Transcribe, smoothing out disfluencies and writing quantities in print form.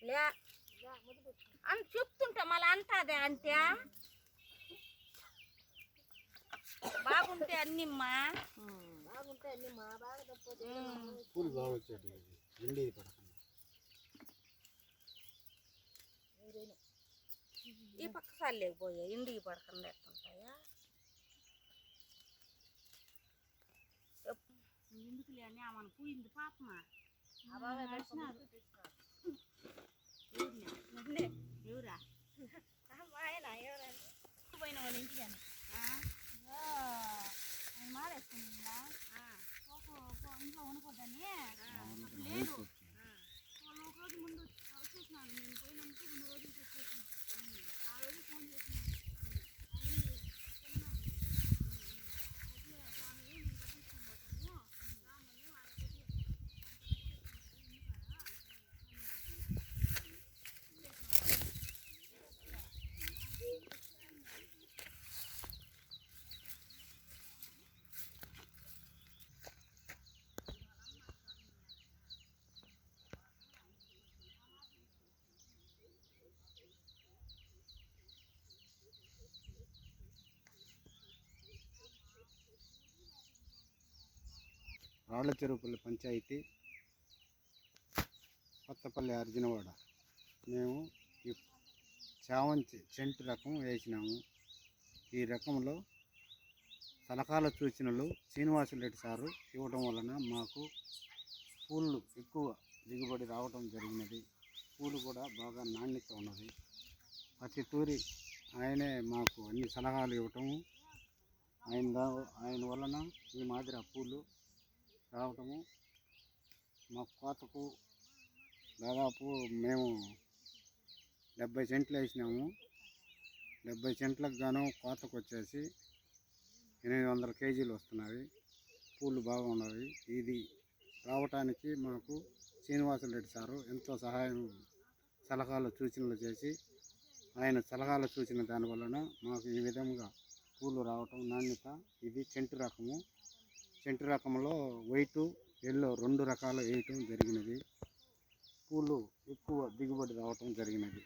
లే అని చెప్తుంటే మళ్ళీ అంటాదే అంటే బాగుంటే అన్నిమ్మా బాగా పూలు బాగా వచ్చేది ఎండి పడకుండా ఈ పక్క సార్లేకపోయా ఇండికి పడకుండా ఎట్టుంటాయా ఎందుకు లేని మన పూయింది పాపమా ఎవరా పోయిన వాళ్ళ ఇంటికి మారేసుకుందా ఇంట్లో ఉండకూడదని లేదు ఒక రోజు ముందు వచ్చేసినాను నేను పోయినందుకు 2 రోజులకి వచ్చేసినాను ఆ రోజు ఫోన్ చేసినాను రాళ్లచెరువుపల్లి పంచాయతీ కొత్తపల్లి అర్జునవాడ. మేము ఈ చామంతి చెంటు రకం వేసినాము. ఈ రకంలో సలహాల సూచనలు శ్రీనివాసులరెడ్డి సారు ఇవ్వడం వలన మాకు పూలు ఎక్కువ దిగుబడి రావడం జరిగినది. పూలు కూడా బాగా నాణ్యత ఉన్నది. ప్రతి తూరి ఆయనే మాకు అన్ని సలహాలు ఇవ్వటము, ఆయన వలన ఈ మాదిరి పూలు రావటము. మా కోతకు దాదాపు మేము 70 సెంట్లు వేసినాము. 70 సెంట్లకు గాను కోతకు వచ్చేసి 800 కేజీలు వస్తున్నాయి. పూలు బాగా ఉన్నవి. ఇది రావటానికి మాకు శ్రీనివాసులరెడ్డి సారు ఎంతో సలహాలు సూచనలు చేసి ఆయన సలహాలు సూచన దాని వలన మాకు ఈ విధంగా పూలు రావటం నాణ్యత. ఇది చెంటు రకము. చెంటు రకంలో వైటు ఎల్లో 2 రకాలు వేయటం జరిగినది. పూలు ఎక్కువ దిగుబడి రావటం జరిగినది.